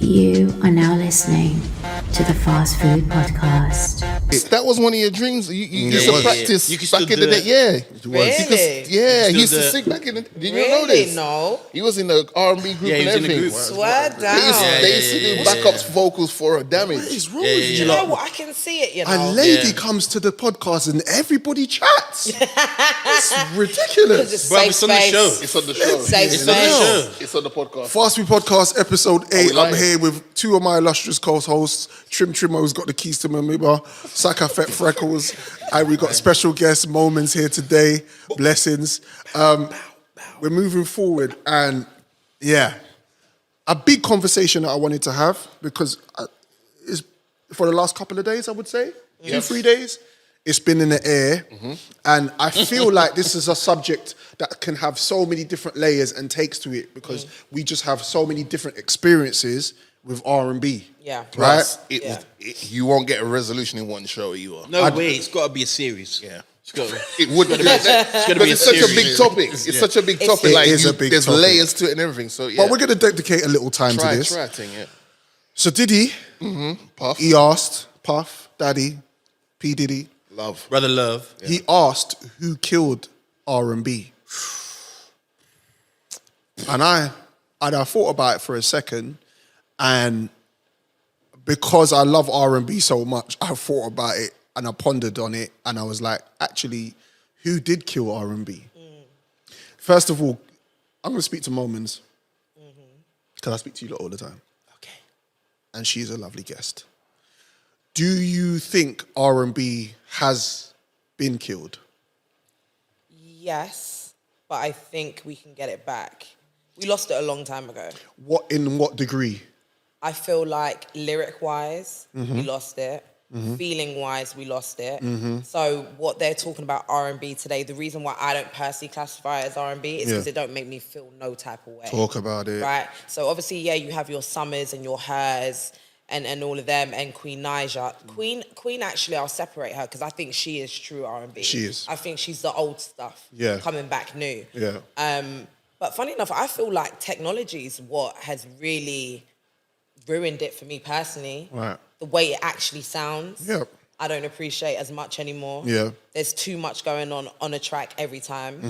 You are now listening to the Fast Food Podcast. That was one of your dreams. You used to practice You could back still in the do day. it. Yeah. Really? He used do to it. sing back in the day. Did you Really? know this? No. He was in the R&B group Yeah, he and was in the everything. group. Swear down. They used to do backups vocals for a damage. What is wrong Yeah, with yeah, you? You yeah. know what? I can see it, you A know. lady Yeah. comes to the podcast and everybody chats. It's ridiculous. Just Bro, safe it's on the space. show. It's on the show. Safe It's on the space. show. It's on the podcast. Fast Food Podcast, episode 8. I'm lying? here with two of my illustrious co-hosts. Trim Trimo's got the keys to my Miba. Saka Fet Freckles. And we got special guest Moments here today. Blessings. We're moving forward, and yeah, a big conversation that I wanted to have because it's for the last couple of days, I would say, 2-3 days. It's been in the air, and I feel like this is a subject that can have so many different layers and takes to it because we just have so many different experiences with R&B. Yeah. Right? Plus, you won't get a resolution in one show. You are. No way, it's got to be a series. Yeah. It's got to It would be. gonna But be it's a such a series. big topic. It's such a big topic. It Like is a big there's topic. layers to it and everything. So yeah. But we're going to dedicate a little time to this. try thing. Yeah. So Diddy, Puff. he asked, Puff, Daddy, P. Diddy, Love. Brother Love. he asked who killed R&B. And I thought about it for a second, and because I love R&B so much, I thought about it and I pondered on it, and I was like, actually, who did kill R&B? First of all, I'm going to speak to Moments, because I speak to you lot all the time. Okay. And she's a lovely guest. Do you think R&B has been killed? Yes, but I think we can get it back. We lost it a long time ago. In what degree? I feel like lyric-wise, Mm-hmm. we lost it. Feeling-wise, we lost it. So what they're talking about R&B today, the reason why I don't personally classify it as R&B is because Yeah. it don't make me feel no type of way. Talk about it. Right? So obviously, yeah, you have your Summers and your Hers and all of them, and Queen Naija. Queen actually, I'll separate her because I think she is true R&B. She is. I think she's the old stuff coming back new. Yeah. But funny enough, I feel like technology is what has really ruined it for me personally. Right. The way it actually sounds. Yeah. I don't appreciate as much anymore. Yeah. There's too much going on a track every time.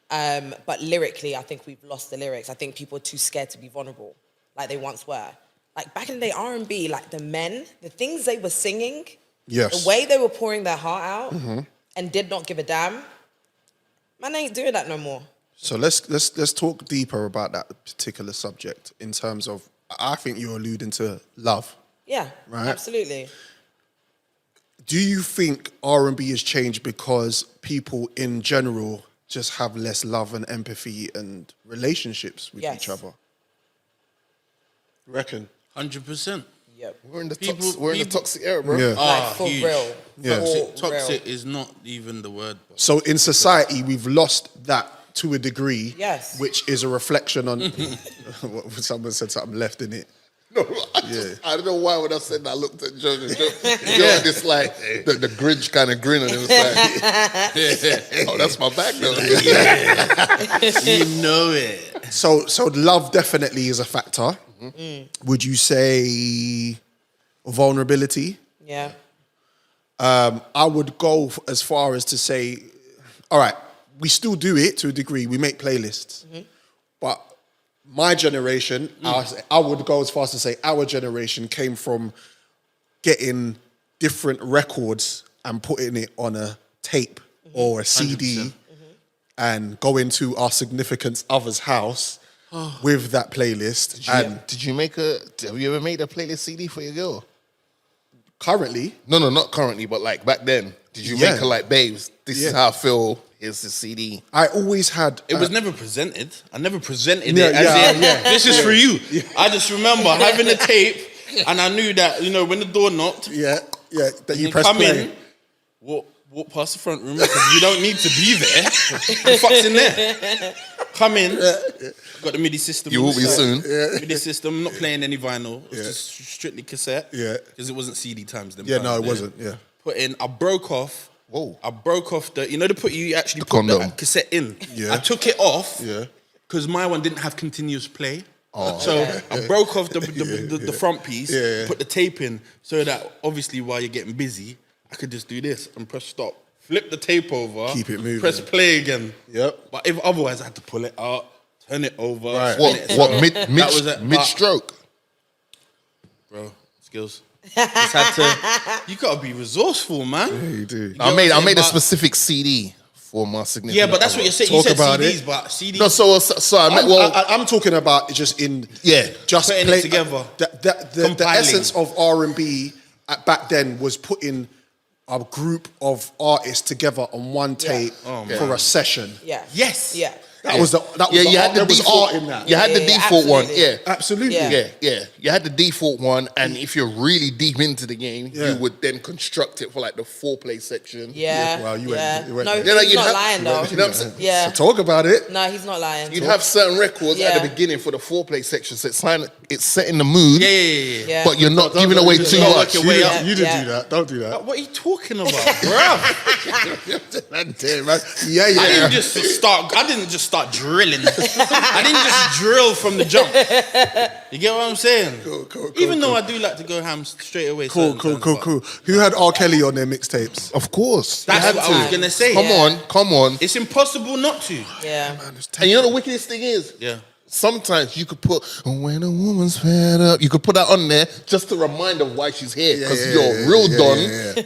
Mm-hmm. But lyrically, I think we've lost the lyrics. I think people are too scared to be vulnerable, like they once were. Like back in the day, R&B, like the men, the things they were singing, Yes. the way they were pouring their heart out and did not give a damn, man ain't doing that no more. So let's talk deeper about that particular subject in terms of, I think you're alluding to love. Yeah, Right. absolutely. Do you think R&B has changed because people in general just have less love and empathy and relationships with Yes. each other? Reckon? 100%. Yep. We're in the People- toxic era, bro. Yeah. Like for huge. real. Yeah. For Toxic real. is not even the word. Bro. So in society, we've lost that to a degree, Yes. which is a reflection on, someone said something left in it. No, I don't know why when I said that I looked at Joe. Joe had this like the Grinch kind of grin, and it was like, oh, that's my back though. You know it. So love definitely is a factor. Would you say vulnerability? Yeah. I would go as far as to say, all right, we still do it to a degree. We make playlists. But my generation, I would go as far as to say our generation came from getting different records and putting it on a tape or a CD 100%. and going to our significant other's house with that playlist. And Did you have you ever made a playlist CD for your girl? currently, No, not currently, but like back then. Did you Yeah. make her like, babes, this is how I feel, here's the CD. I always had... It was never presented. I never presented Yeah, it as yeah, in, yeah. this is for you. I just remember having the tape, and I knew that, when the door knocked, Yeah, that you you press come play. in, walk past the front room, because you don't need to be there. The fuck's in there? Come in, got the MIDI system. You on will the be side. soon. MIDI system, not playing any vinyl, it was just strictly cassette. Yeah. Because it wasn't CD times. Them Yeah, times no, it there. wasn't, yeah. Put in, I broke off. Whoa. I broke off the, you actually put condom. the cassette in. Yeah. I took it off Yeah. because my one didn't have continuous play. So I broke off the front piece, put the tape in, so that obviously while you're getting busy, I could just do this and press stop, flip the tape over, Keep it moving. press play again. Yep. But if otherwise, I had to pull it out, turn it over. Right. spin it. What So that was it. mid stroke? Bro, skills. Just had to. You gotta be resourceful, man. Yeah, you do. I made a specific CD for my significant. Yeah, but that's what you're saying. You Talk said about CDs, it. but CDs. No, so I meant I'm talking about just in just Putting it together. The Compiling. essence of R&B back then was putting a group of artists together on one tape for a session. Yeah. Yes. Yeah. That was the you had the there was default. art in that. You had the Yeah, default one. absolutely. Yeah. Absolutely. Yeah. You had the default one, and if you're really deep into the game, you would then construct it for like the foreplay section. Yeah. Well, you yeah. went No, there. he's not lying though. You know what I'm saying? Yeah. So talk about it. No, he's not lying. You'd have certain records at Yeah. the beginning for the foreplay section, so it's setting the mood. Yeah. Yeah. But you're not Don't giving do away it. too Don't much. work your way up. You didn't Yeah. do that. Don't do that. What are you talking about, bro? Yeah. I didn't just start drilling. I didn't just drill from the jump. You get what I'm saying? Cool, Even though I do like to go ham straight away. Cool. Who had R. Kelly on their mixtapes? Of course. That's You had what to. I was gonna say. Come on. It's impossible not to. Yeah. And you know the wickedest thing is? Yeah. Sometimes you could put when a woman's fed up. You could put that on there just to remind of why she's here. Because your real Don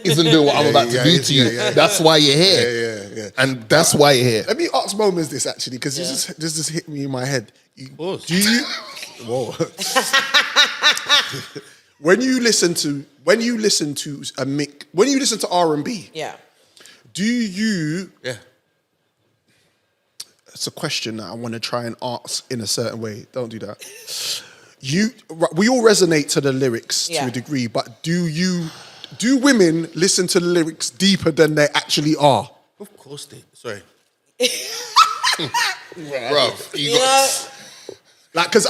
isn't doing what I'm about to do to you. That's why you're here. Yeah. And that's why you're here. Let me ask Moments this actually, because this just hit me in my head. course. Do you? Whoa. when you listen to R&B, Yeah. do you? Yeah. It's a question that I want to try and ask in a certain way. Don't do that. We all resonate to the lyrics to a degree, but do women listen to the lyrics deeper than they actually are? Of course they. Sorry. Bro, You know, Like, because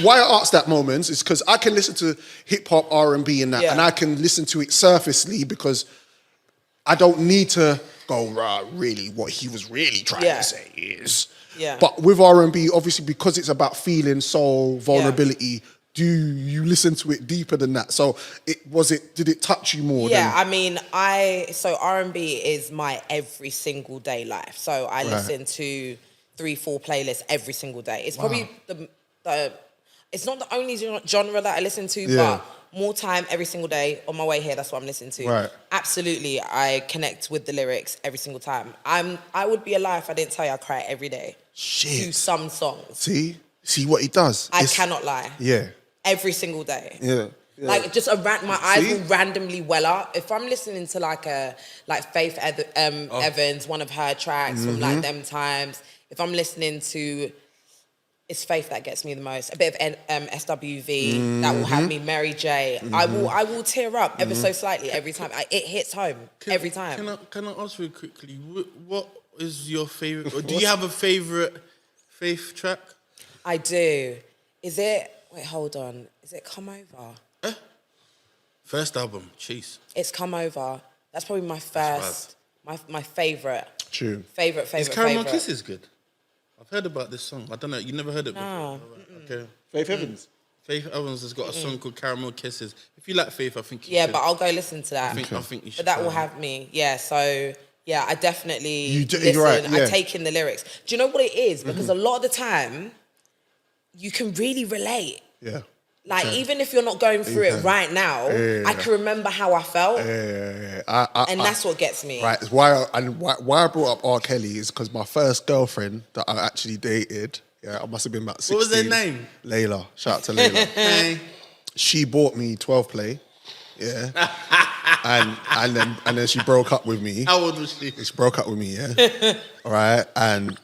why I asked that Moments is because I can listen to hip hop, R&B, and that, Yeah. and I can listen to it surfacely because I don't need to go right. Really, what he was really trying to say is. Yeah. But with R&B, obviously, because it's about feeling, soul, vulnerability. Do you listen to it deeper than that? So did it touch you more? Yeah, I mean, so R&B is my every single day life. So I listen to 3-4 playlists every single day. It's probably it's not the only genre that I listen to, but more time every single day on my way here. That's what I'm listening to. Right. Absolutely, I connect with the lyrics every single time. I would be a lie if I didn't tell you I cry every day to some songs. See what he does. I cannot lie. Yeah. Every single day. Yeah. Like just my eyes will randomly well up if I'm listening to like Faith Evans, one of her tracks from like them times. If I'm listening to, it's Faith that gets me the most. A bit of SWV that will have me. Mary J. I will tear up ever so slightly every time. It hits home every time. Can I ask you quickly? What is your favorite? Or do you have a favorite Faith track? I do. Is it? Wait, hold on. Is it Come Over? First album, Chase. It's Come Over. That's probably my first, my favorite. True. Favorite. Is Caramel Kisses good? I've heard about this song. I don't know. You never heard it before? No. Okay. Faith Evans. Faith Evans has got a song called Caramel Kisses. If you like Faith, I think you Yeah, should. but I'll go listen to that. I think you should. But that try will it. have me. Yeah, so yeah, I definitely You do- listen. you're right, I yeah. take in the lyrics. Do you know what it is? Because a lot of the time, you can really relate. Yeah. Like, even if you're not going through it right now, I can remember how I felt. And that's what gets me. Right. It's why I brought up R. Kelly is because my first girlfriend that I actually dated, I must have been about 16. What was their name? Layla. Shout out to Layla. Hey. She bought me 12 play. Yeah. and then she broke up with me. How old was she? She broke up with me, yeah. All right. And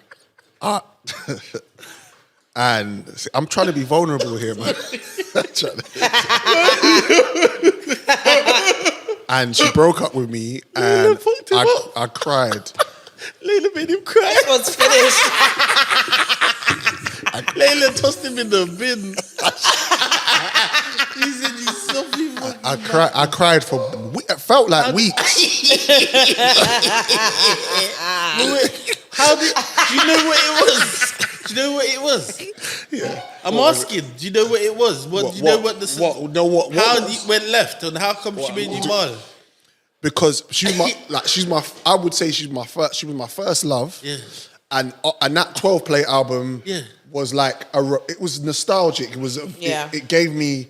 and I'm trying to be vulnerable here, man. And she broke up with me, and I cried. Layla made him cry. This one's finished. Layla tossed him in the bin. He said, "You softly fucking." I cried for. It felt like weeks. How did you know what it was? Do you know what it was? Yeah. I'm asking. Do you know what it was? What do you know what the how was? it went left and how come she made you mad? Because I would say she was my first love. Yeah. And that 12-play album Yeah. was like it was nostalgic. It was it gave me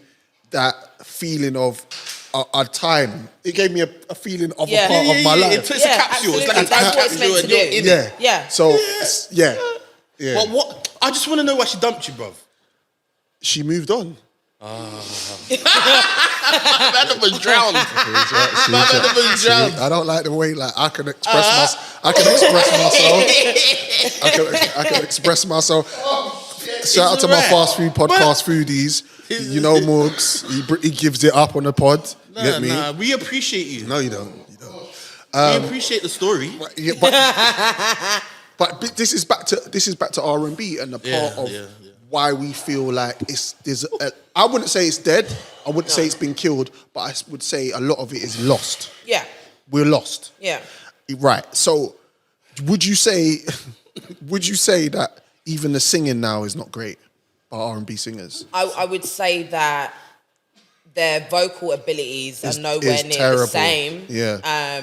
that feeling of a time. It gave me a feeling of a part of my life. It's a capsule. It's like a time capsule and you're in it. Yeah. So yeah. But what? I just want to know why she dumped you, bruv. She moved on. Man was drowned. I don't like the way I can express I can express myself. Shout out to my fast food podcast foodies. You know Morgs. He gives it up on the pod. Get me? Nah, we appreciate you. No, you don't. We appreciate the story. Yeah, but this is back to R&B and the part of why we feel like I wouldn't say it's dead. I wouldn't say it's been killed, but I would say a lot of it is lost. Yeah. We're lost. Yeah. Right. So would you say that even the singing now is not great by R&B singers? I would say that their vocal abilities are nowhere near terrible. the same. Yeah.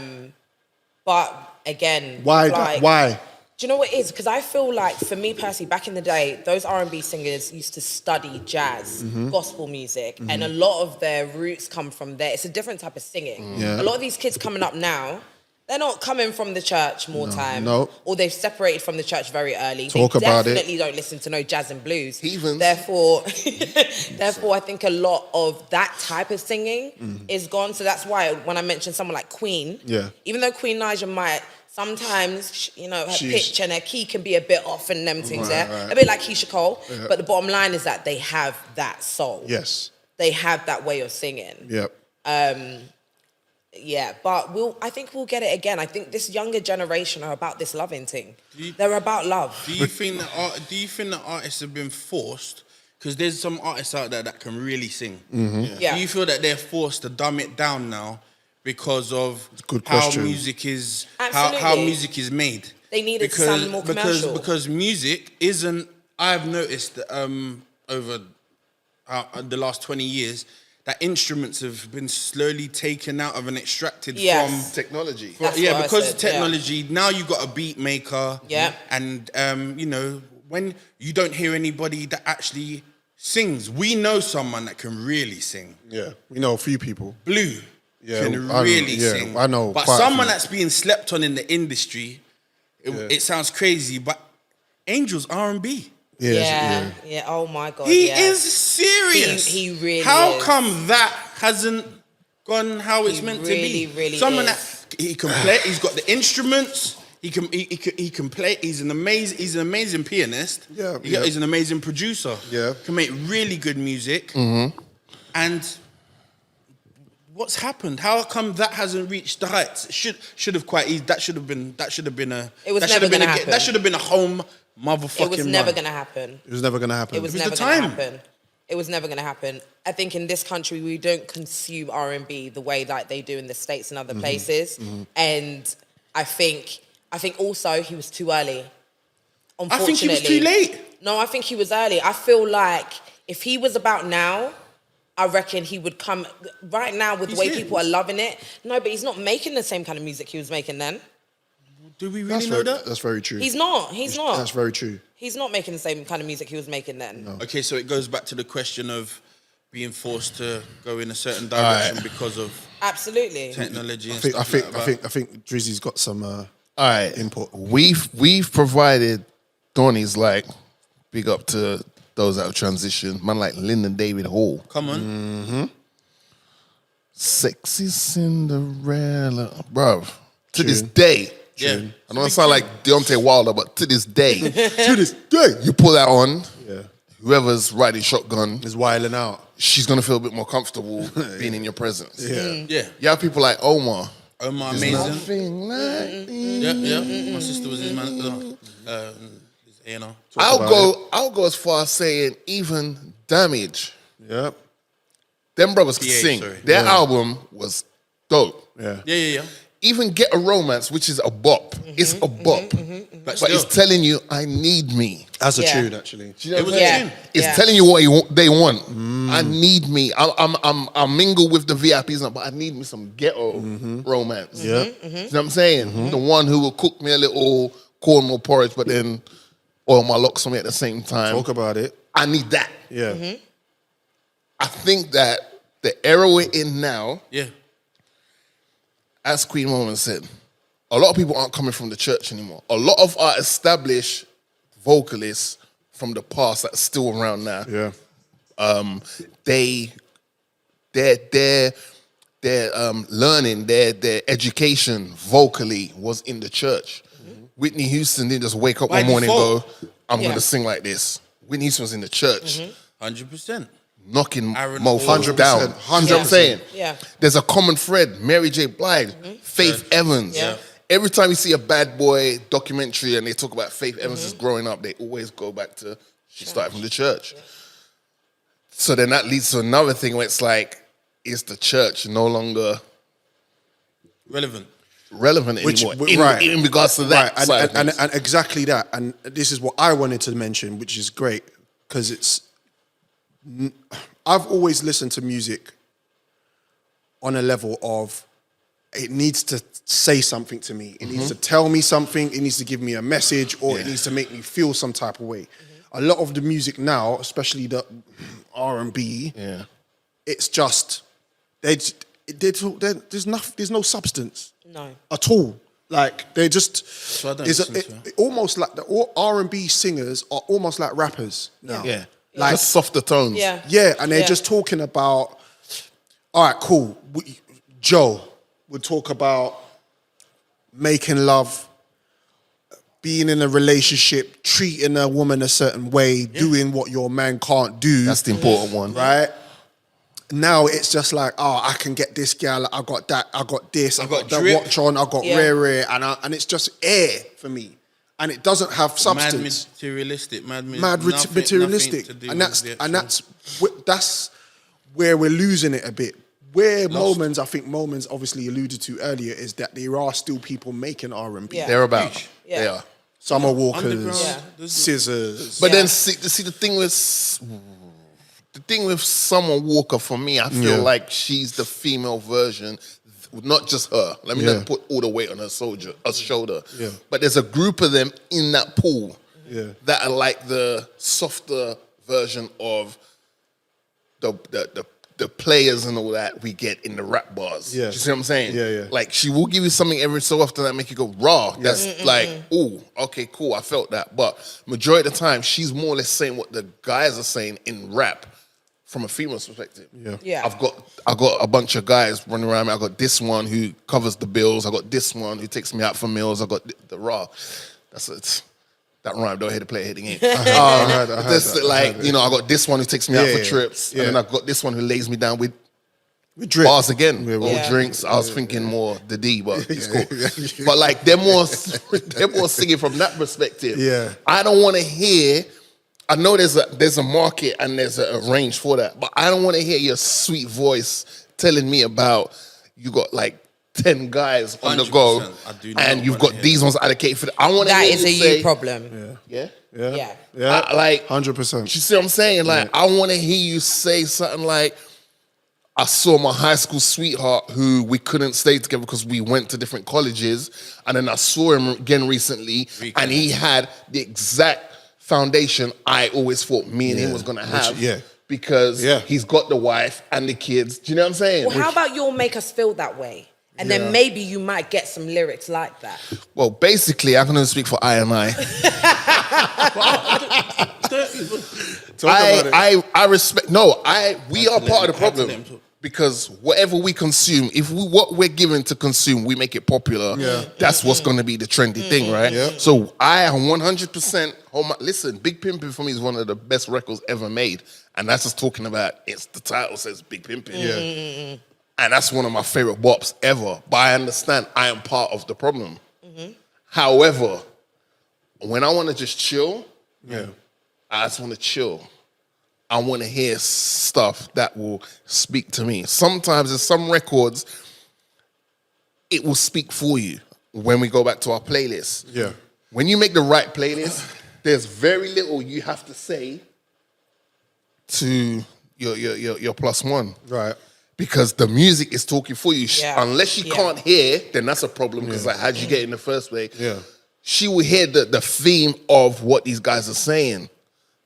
But again, Why? like, Why? do you know what it is? Because I feel like, for me personally, back in the day, those R&B singers used to study jazz, gospel music, and a lot of their roots come from there. It's a different type of singing. Yeah. A lot of these kids coming up now, they're not coming from the church time. No. Or they've separated from the church very early. Talk they about it. definitely don't listen to no jazz and blues. Heathens. Therefore, I think a lot of that type of singing is gone. So that's why when I mentioned someone like Queen, even though Queen Naija might sometimes, her pitch and her key can be a bit off and them things a bit like Keisha Cole. Yeah. But the bottom line is that they have that soul. Yes. They have that way of singing. Yep. Yeah, but I think we'll get it again. I think this younger generation are about this loving thing. They're about love. Do you think that artists have been forced? Because there's some artists out there that can really sing. Yeah. Do you feel that they're forced to dumb it down now because of how music is how music is made? They need it to sound more commercial. Because music isn't. I've noticed that, over the last 20 years, that instruments have been slowly taken out of and extracted from technology. Because of technology, now you've got a beat maker. Yeah. And, when you don't hear anybody that actually sings, we know someone that can really sing. Yeah, we know a few people. Blue can really sing. I know. But someone that's being slept on in the industry, it sounds crazy, but Angel's R&B. Yeah. Oh my God. He is serious. He really How is. come that hasn't gone how it's meant to be? Really Someone is. that he can play. He's got the instruments. He can play. He's an amazing pianist. He's an amazing producer. Yeah. Can make really good music. And what's happened? How come that hasn't reached the heights? It should have quite easy. That should have been a. It was never going to happen. That should have been a home motherfucking. It was never going to happen. It was never going to happen. It was never going to happen. It was never going to happen. I think in this country we don't consume R&B the way that they do in the States and other places. And I think also he was too early. Unfortunately, I think he was too late. No, I think he was early. I feel like if he was about now, I reckon he would come right now with the way people are loving it. No, but he's not making the same kind of music he was making then. Do we really know that? That's very true. He's not. That's very true. He's not making the same kind of music he was making then. No. Okay, so it goes back to the question of being forced to go in a certain direction because of technology. I think Drizzy's got some input. We've provided Donnie's big up to those that have transitioned. Man like Lyndon David Hall. Come on. Sexy Cinderella. Bruv. To this day. Yeah. I don't want to sound like Deontay Wilder, but to this day. You pull that on. Yeah. Whoever's riding shotgun is wilding out. She's going to feel a bit more comfortable being in your presence. Yeah. You have people like Omar. Amazing. Nothing like Yeah. My sister was his man. I'll go as far as saying even Damage. Yep. Them brothers could sing. sorry. Their album was dope. Yeah. Yeah. even Get a Romance, which is a bop. It's a bop. But it's telling you, I need me. As a tune, actually. Do you know It was what I'm a saying? tune. It's telling you what they want. I need me. I mingle with the VIPs, now, but I need me some ghetto romance. Yeah. You know what I'm saying? The one who will cook me a little cornmeal porridge, but then oil my locks on me at the same time. Talk about it. I need that. Yeah. I think that the era we're in now, as Queen Moment said, a lot of people aren't coming from the church anymore. A lot of our established vocalists from the past that are still around now, their learning, their education vocally was in the church. Whitney Houston didn't just wake up one morning and go, I'm going to sing like this. Whitney Houston was in the church. 100%. Knocking mofos 100%, down. 100%. You know what I'm saying? Yeah. There's a common thread. Mary J. Blige, Faith Evans. Yeah. Every time you see a Bad Boy documentary and they talk about Faith Evans' growing up, they always go back to she started from the church. So then that leads to another thing where it's like, is the church no longer relevant anymore in regards to that side and exactly that. And this is what I wanted to mention, which is great, because I've always listened to music on a level of it needs to say something to me. It needs to tell me something. It needs to give me a message, or it needs to make me feel some type of way. A lot of the music now, especially the R&B, it's just there's no substance, at all. Like they just almost like the R&B singers are almost like rappers now. Like just softer tones. And they're just talking about, all right, cool. Joe would talk about making love, being in a relationship, treating a woman a certain way, doing what your man can't do. That's the important one. Right? Now it's just like, oh, I can get this gal, I got that, I got this, I got that watch on, I got rare, and it's just air for me. And it doesn't have substance. Mad materialistic. And that's where we're losing it a bit. Where Moments, I think Moments obviously alluded to earlier, is that there are still people making R&B. They're about. They are. Summer Walkers, Scissors. But then see the thing with Summer Walker, for me, I feel like she's the female version, not just her. Let me not put all the weight on her shoulder. But there's a group of them in that pool that are like the softer version of the players and all that we get in the rap bars. Do you see what I'm saying? Like she will give you something every so often that make you go raw. That's like, ooh, okay, cool, I felt that. But majority of the time, she's more or less saying what the guys are saying in rap from a female's perspective. I've got a bunch of guys running around me. I got this one who covers the bills. I got this one who takes me out for meals. I got the raw. That's it. That rhyme, don't hit to play it hitting it. I got this one who takes me out for trips, and then I've got this one who lays me down with bars again, or drinks. I was thinking more the D, but it's cool. But like they're more singing from that perspective. I don't want to hear. I know there's a market and there's a range for that, but I don't want to hear your sweet voice telling me about you got like 10 guys on the go, and you've got these ones allocated for that. I want to hear that is you a you problem. Yeah. Like 100%. You see what I'm saying? Like I want to hear you say something like, I saw my high school sweetheart who we couldn't stay together because we went to different colleges, and then I saw him again recently, and he had the exact foundation I always thought me and him was gonna have. Because he's got the wife and the kids. Do you know what I'm saying? Well, how about you'll make us feel that way? And then maybe you might get some lyrics like that. Well, basically, I can only speak for I and I. I respect. No, we are part of the problem, because whatever we consume, what we're given to consume, we make it popular. That's what's going to be the trendy thing, right? So I am 100%. Listen, Big Pimpin' for me is one of the best records ever made, and that's just talking about. The title says Big Pimpin'. And that's one of my favorite bops ever. But I understand I am part of the problem. However, when I want to just chill, I just want to chill. I want to hear stuff that will speak to me. Sometimes there's some records, it will speak for you when we go back to our playlist. Yeah. When you make the right playlist, there's very little you have to say to your plus one. Right. Because the music is talking for you. Yeah. Unless you can't hear, then that's a problem. Because like, how'd you get in the first way? Yeah. She will hear the theme of what these guys are saying.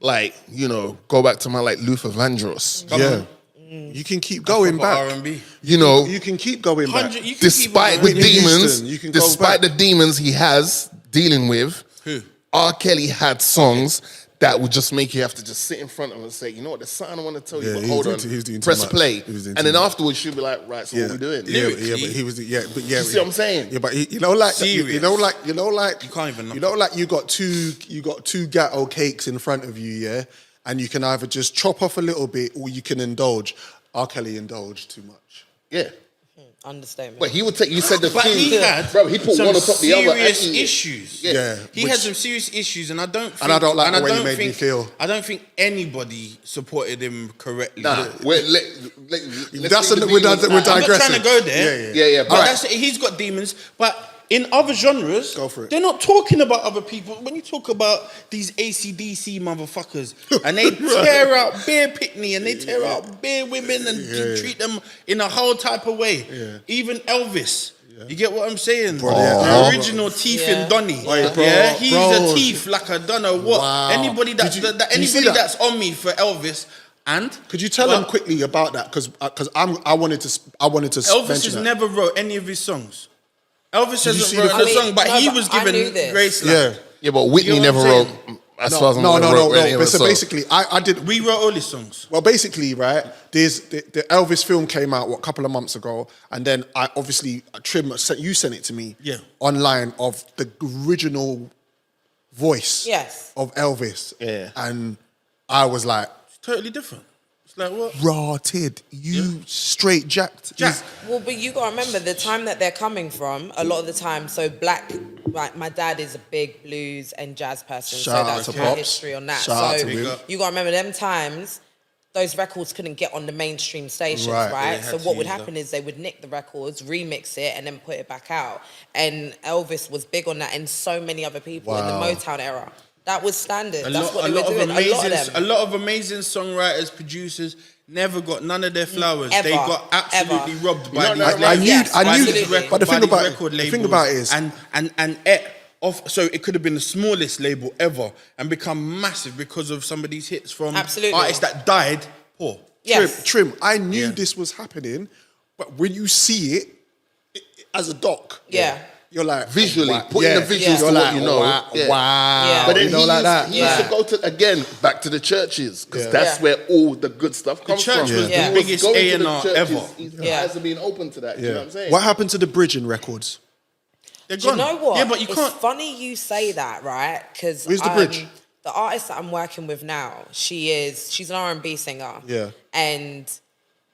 Like, you know, go back to my like Luther Vandross. Yeah. You can keep going back. R&B. You know, You can keep going back. despite the Whitney demons, Houston, you can go despite back. the demons he has dealing with, Who? R. Kelly had songs that would just make you have to just sit in front of him and say, you know what, there's something I want to tell you, Yeah, but he hold was on, doing- he was doing too press much. play. He was doing And too then much. afterwards she'll be like, right, so what are we doing? Yeah, but he was yeah, You see what I'm saying? Yeah, but you know, like Serious. you know, like You can't even. you know, like you got two gatto cakes in front of you, yeah, and you can either just chop off a little bit or you can indulge. R. Kelly indulged too much. Yeah. Understatement. But he would take, you said the But two, he had bro, he put some one on top of the other. serious and he- issues. Yeah. He had some serious issues, and I don't think, I don't like the way he don't made me think- feel. I don't think anybody supported him correctly. Nah, That's we're we're I'm not digressing. trying to go there. Yeah, But but that's, he's got demons. But in other genres, Go for it. they're not talking about other people. When you talk about these AC/DC motherfuckers, and they tear out bare Pitney, and they tear out bare women, and treat them in a whole type of way. Yeah. Even Elvis. You get what I'm saying? Bro, yeah. The original Teeth Yeah. and Donny. Wait, bro, yeah, he's bro. a thief like I don't know what. Wow. Anybody Did you see anybody that? that's on me for Elvis, and Could you tell Well, him quickly about that? Because I wanted to Elvis mention has that. never wrote any of his songs. Elvis you hasn't see wrote the- a song, but no, he but was I knew given this. Graceland. Yeah. yeah, but Whitney You know never what I'm wrote, saying? as far as I'm No. aware, wrote any of But his so songs. basically, I did. We wrote all his songs. Well, basically, right, there's the Elvis film came out, a couple of months ago, and then Trim, you sent it to me online of the original voice Yes. of Elvis. Yeah. And I was like, It's totally different. It's like what? rotted, you straight jacked. Jack. Well, but you gotta remember the time that they're coming from. A lot of the time, so black. Like my dad is a big blues and jazz person, Shout so out that's to my Pops. history on that. Shout out so to him. you gotta remember them times. Those records couldn't get on the mainstream stations, Right, right? they So had to what would use happen is they would nick the records, remix it, and then put it back out. And Elvis was big on that, and so many other people in the Wow. Motown era. That was standard. A That's lot, what a they were lot of doing. amazing, A lot of them. a lot of amazing songwriters, producers never got none of their flowers. Ever. They got absolutely Ever. robbed by No, these. no, no, I labels, knew, Yes, I knew, absolutely. but the by thing these about record the thing labels. about it is, and so it could have been the smallest label ever and become massive because of some of these hits from Absolutely. artists that died poor. Yes. Trim, I knew Yeah. this was happening, but when you see it as a doc, Yeah. you're like Visually, wow. putting the visuals You're to what like, you know. Wow, Yeah. wow. Yeah. But then you know, he, like used, that. he used to go to, again, back to the churches, because Yeah. that's Yeah. where all the good stuff comes church from. was the He was biggest going to the A&R churches, ever. His Yeah. eyes are being open to that, do you know what I'm saying? What happened to the Bridging records? They're Do you gone. know what? Yeah, but you it's can't. funny you say that, right? Because Where's the bridge? the artist that I'm working with now, she's an R&B singer. Yeah. And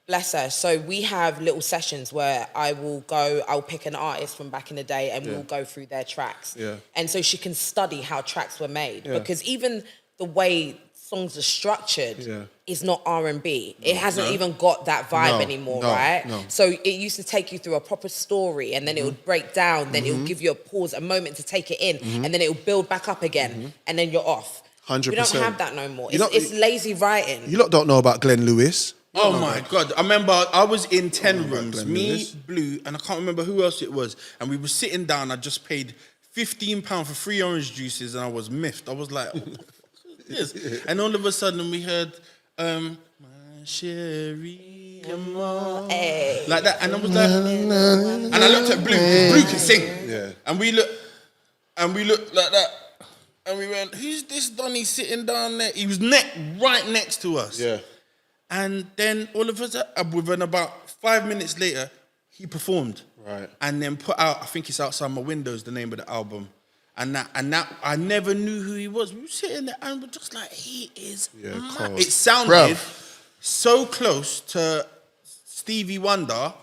bless her. So we have little sessions where I'll pick an artist from back in the day and we'll go through their tracks. Yeah. And so she can study how tracks were made. Yeah. Because even the way songs are structured Yeah. is not R&B. It hasn't even got that vibe No, anymore, no, right? no. So it used to take you through a proper story and then it would break down, then it would give you a pause, a moment to take it in, and then it will build back up again, and then you're off. 100%. We don't have that no more. You know- It's lazy writing. You lot don't know about Glenn Lewis. Oh my God. I remember I was in 10 rooms, Glenn me, Lewis. Blue, and I can't remember who else it was. And we were sitting down. I just paid £15 for 3 orange juices and I was miffed. I was like, what the fuck is this? And all of a sudden we heard, my Sherry, Hey. like that. And I was like, and I looked at Blue, 'cause Blue can sing. Yeah. And we looked like that. And we went, who's this Donny sitting down there? He was right next to us. Yeah. And then all of a sudden, within about 5 minutes later, he performed. Right. And then put out, I think it's Outside My Windows, the name of the album. And that I never knew who he was. We were sitting there and we're just like, he is mad. cold. It sounded Bruv. so close to Stevie Wonder.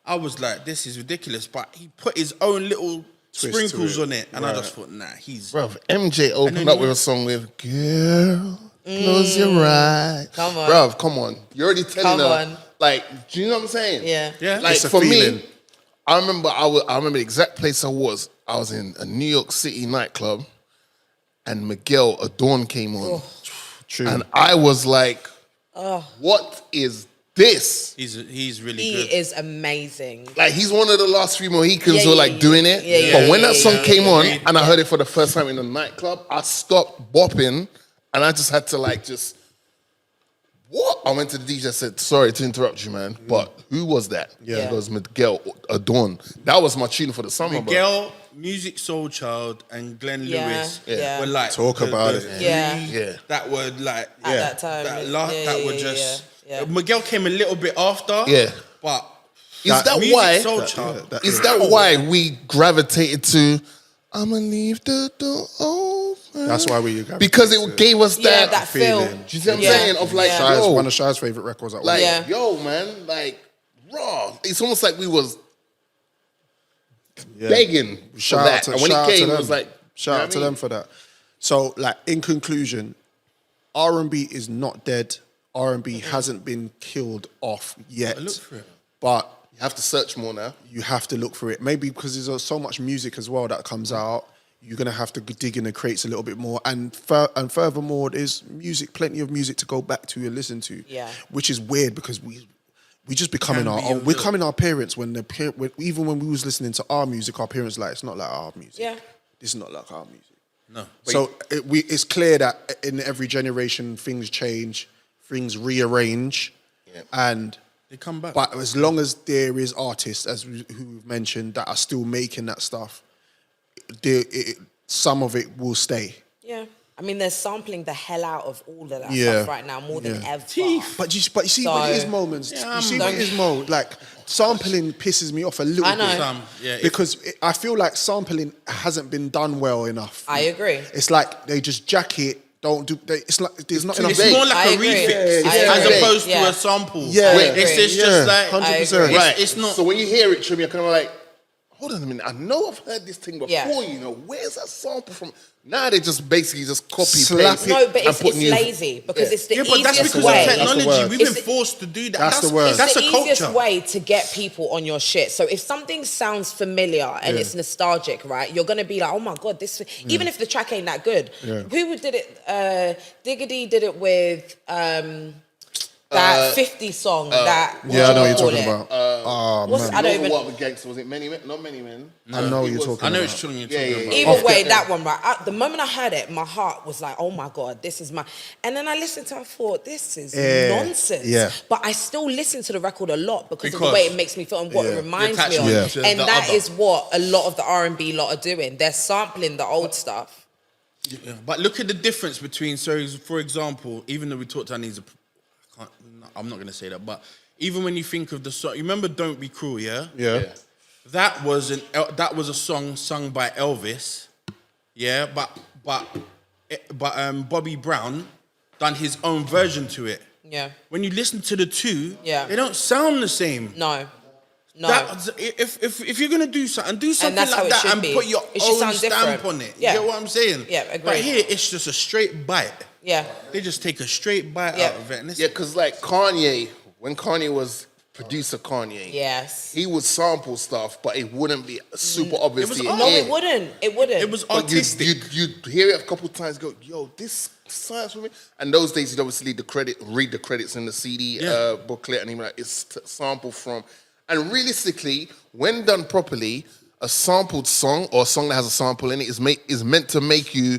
I was like, this is ridiculous. But he put his own little Twist sprinkles to it. on it. And I Right. just thought, nah, he's... Bruv, MJ And opened then up you- with a song with Girl, close your eyes. Come on. Bruv, come on. You're already telling Come her. on. Like, do you know what I'm saying? Yeah. Yeah. Like, It's a for feeling. me, I remember I remember the exact place I was. I was in a New York City nightclub, and Miguel Adorn came on. True. And I was like, what is this? He's really He good. is amazing. Like, he's one of the last few Mohicans who are like yeah, doing it. yeah, But when that song came on yeah. and I heard it for the first time in the nightclub, I stopped bopping and I just had to like what? I went to the DJ and said, sorry to interrupt you, man, but who was that? Yeah. It was Miguel Adorn. That was my tune for the summer, bro. Miguel, Music Soul Child, and Glenn Lewis were like Talk about it. three that were like At that time. that were just. Miguel came a little bit after. Yeah. But Is that Music why? Soul Child. Is that why we gravitated to I'ma leave the door open? That's why we because it gave us that feeling. feel. Do you see what I'm saying? Of like, Shy's, yo, one of Shy's favorite records. like, yo, man, like, raw. It's almost like we was begging for that. And when it came, it was like, shout out to them for that. So, like, in conclusion, R&B is not dead. R&B hasn't been killed off yet. Look for it. But you have to search more now. you have to look for it. Maybe because there's so much music as well that comes out, you're going to have to dig in the crates a little bit more. And furthermore, there's music, plenty of music to go back to and listen to. Yeah. Which is weird because we just becoming our own. We're becoming our parents even when we was listening to our music, our parents like, it's not like our music. Yeah. This is not like our music. No. So it's clear that in every generation, things change, things rearrange, and They come back. but as long as there is artists, who we've mentioned, that are still making that stuff, some of it will stay. Yeah. I mean, they're sampling the hell out of all of that Yeah. stuff right now, more than ever. But you see, when it is moments, you see when it is moments, like sampling pisses me off a little I know. bit. Some, Because I feel like sampling hasn't been done well enough. I agree. It's like they just jack it, don't do. It's like there's not enough. It's more like I a agree. refix I as agree. opposed Yeah. to a sample. Yeah. It's just like 100%. Right. It's not. So when you hear it, Trim, you're kind of like, hold on a minute. I know I've heard this thing before. Yeah. You know, where's that sample from? Now they just basically just copy Slap paste it. No, but and it's put new. lazy because it's the Yeah, but that's easiest because way. of That's the technology. word. We've It's been the- forced to do that. That's the word. That's It's a the easiest culture. way to get people on your shit. So if something sounds familiar and it's nostalgic, right, you're gonna be like, oh my god, this. Even if the track ain't that good, who did it? Diddy did it with that 50 song. That Yeah, I know what you're call talking it? about. Oh What's- man, I don't Over even. what with gangster? Was it Many Men? Not Many Men. I know what you're talking I know about. which tune you're Yeah, talking yeah, about. yeah. Either way, that one, right? The moment I heard it, my heart was like, oh my God, this is my... And then I listened to it, I thought, this is nonsense. Yeah. But I still listen to the record a lot because of the Because way it makes me feel and what it reminds me of. attachment to And the that other. is what a lot of the R&B lot are doing. They're sampling the old stuff. Yeah, but look at the difference between, so for example, even though we talked about these, I'm not going to say that, but even when you think of the song, you remember "Don't Be Cruel," yeah? Yeah. That was a song sung by Elvis, yeah. But Bobby Brown done his own version to it. Yeah. When you listen to the two, Yeah. they don't sound the same. No. If you're gonna do something, do something that's how like it that should and be. put your It should own sound stamp different. on it. Yeah. You get what I'm saying? Yeah, agreed. But here it's just a straight bite. Yeah. They just take a straight bite Yeah. out of it. And it's, Yeah, because like Kanye, when Kanye was producer Kanye, Yes. he would sample stuff, but it wouldn't be super obvious. It was to your No, ear. it wouldn't. It wouldn't. it was But artistic. you'd hear it a couple times, go, yo, this science for me. And those days, you'd obviously read the credits in the CD booklet, and he'd be like, it's sample from. And realistically, when done properly, a sampled song or a song that has a sample in it is meant to make you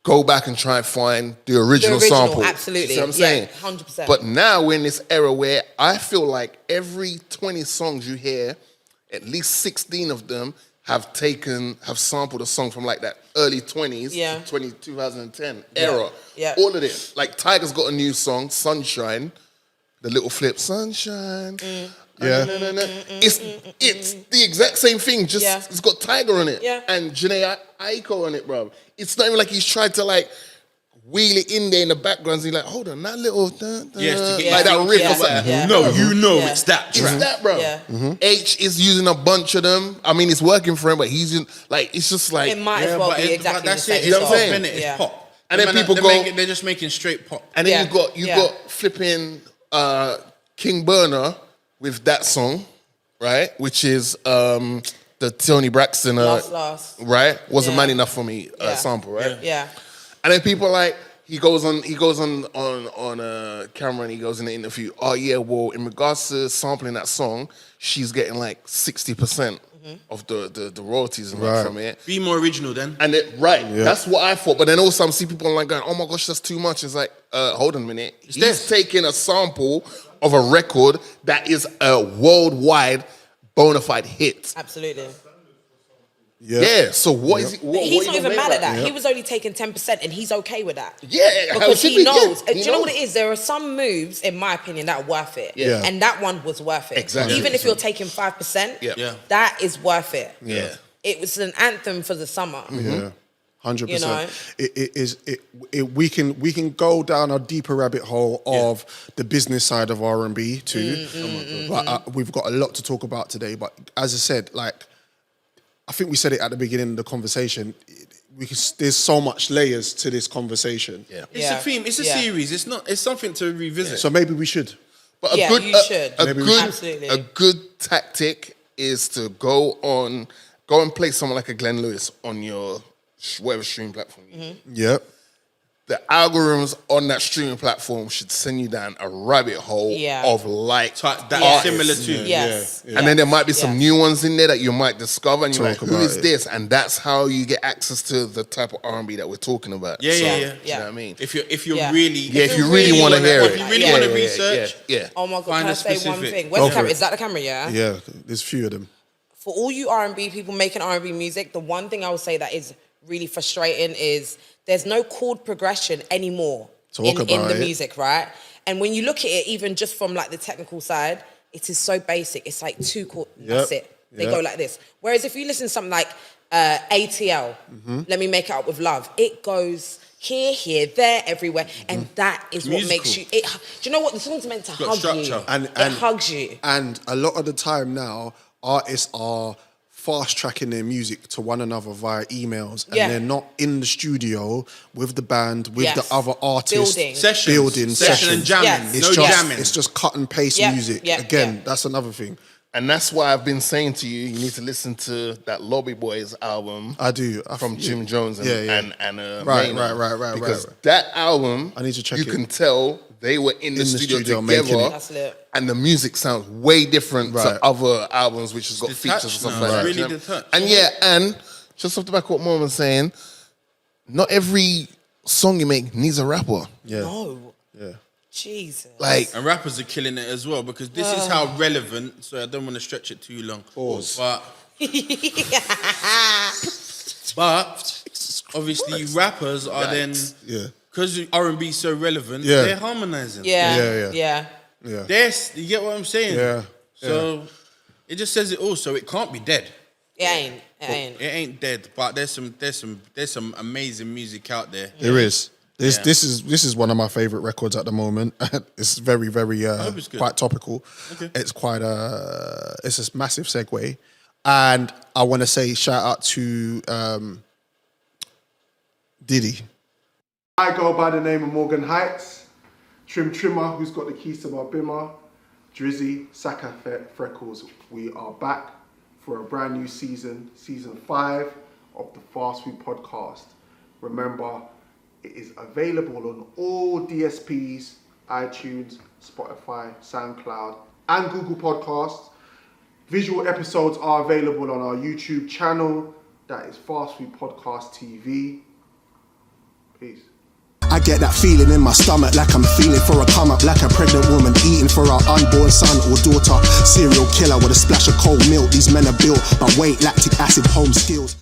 go back and try and find the original sample. Absolutely. You see what I'm saying? 100%. But now we're in this era where I feel like every 20 songs you hear, at least 16 of them have sampled a song from like that early 20s, 2010 era. Yeah. All of it. Like Tiger's got a new song, Sunshine, the little flip, Sunshine. Yeah. It's the exact same thing, just it's got Tiger on it. Yeah. And Janae Aiko on it, bro. It's not even like he's tried to like wheel it in there in the background. He's like, hold on, that little Yes, to get like that riff or something. Yeah. No, you know it's that track. It's that, bro. Yeah. H is using a bunch of them. I mean, it's working for him, but he's in, like, it's just like, It might as well be exactly but that's the same. it. You know It's what I'm pop, saying? innit? Yeah. It's pop. And then Man, people they're just making straight pop. and then Yeah. you got flipping King Burner with that song. right? Which is the Tony Braxton, Last. right? Wasn't man enough for me sample, right? Yeah. And then people are like, he goes on camera and he goes in the interview. Oh yeah, well, in regards to sampling that song, she's getting like 60% of the royalties and from it. Be more original then. And that's what I thought. But then also I'm seeing people online going, oh my gosh, that's too much. It's like, hold on a minute. He's taking a sample of a record that is a worldwide bona fide hit. Absolutely. Yeah. So what is he? He's not even mad at that. He was only taking 10%, and he's okay with that. Yeah, because he knows. Yeah, do you know what it is? There are some moves, in my opinion, that are worth it. Yeah. And that one was worth it. Exactly. Even if you're taking 5%, that is worth it. Yeah. It was an anthem for the summer. Yeah. 100%. You know? We can go down a deeper rabbit hole of the business side of R&B too. But we've got a lot to talk about today. But as I said, like, I think we said it at the beginning of the conversation. There's so much layers to this conversation. Yeah. It's a theme. It's a series. It's not. It's something to revisit. So maybe we should. But you should. Absolutely. A good tactic is to go and play someone like a Glenn Lewis on your whatever streaming platform. Yep. The algorithms on that streaming platform should send you down a rabbit hole of like that similar to. Yes. And then there might be some new ones in there that you might discover, and you're like, who is this? And that's how you get access to the type of R&B that we're talking about. Yeah. You know what I mean? If you really want to hear it. If you really want to research. Oh my God, Find can I a say one specific- thing? Where's the camera? Is that the camera, yeah? Yeah, there's a few of them. For all you R&B people making R&B music, the one thing I would say that is really frustrating is there's no chord progression anymore in the music, right? And when you look at it, even just from like the technical side, it is so basic. It's like 2 chords, that's it. They go like this. Whereas if you listen to something like ATL, Let Me Make It Up With Love, it goes here, there, everywhere. And that is what makes you... do you know what? The song's meant to hug you. And it hugs you. And a lot of the time now, artists are fast tracking their music to one another via emails, and they're not in the studio with the band, with the other artists. Building Sessions. and jamming. It's just cut and paste music. Again, that's another thing. And that's why I've been saying to you, you need to listen to that Lobby Boys album. I do. From Jim Jones and Right. Because that album, I need to check you can tell they were in the studio together. making it. That's lit. And the music sounds way different to other albums which has got features and stuff like that. Really detached. And and just off the back of what Mom was saying, not every song you make needs a rapper. Yeah. No. Yeah. Jesus. And rappers are killing it as well, because this is how relevant, so I don't want to stretch it too long. Pause. But obviously rappers are then, because R&B is so relevant, they're harmonizing. Yeah. You get what I'm saying? Yeah. So it just says it all. So it can't be dead. It ain't. It ain't dead. But there's some amazing music out there. There is. This is one of my favorite records at the moment. It's very, very quite topical. Okay. It's quite it's a massive segue. And I want to say shout out to Diddy. I go by the name of Morgan Hytes, Trimmer, who's got the keys to my bimmer, Drizzy, Saka Freckles. We are back for a brand new season 5 of the Fast Food Podcast. Remember, it is available on all DSPs, iTunes, Spotify, SoundCloud, and Google Podcasts. Visual episodes are available on our YouTube channel. That is Fast Food Podcast TV. Peace. I get that feeling in my stomach, like I'm feeling for a come up, like a pregnant woman eating for her unborn son or daughter. Serial killer with a splash of cold milk. These men are built by weight, lactic acid, home skills.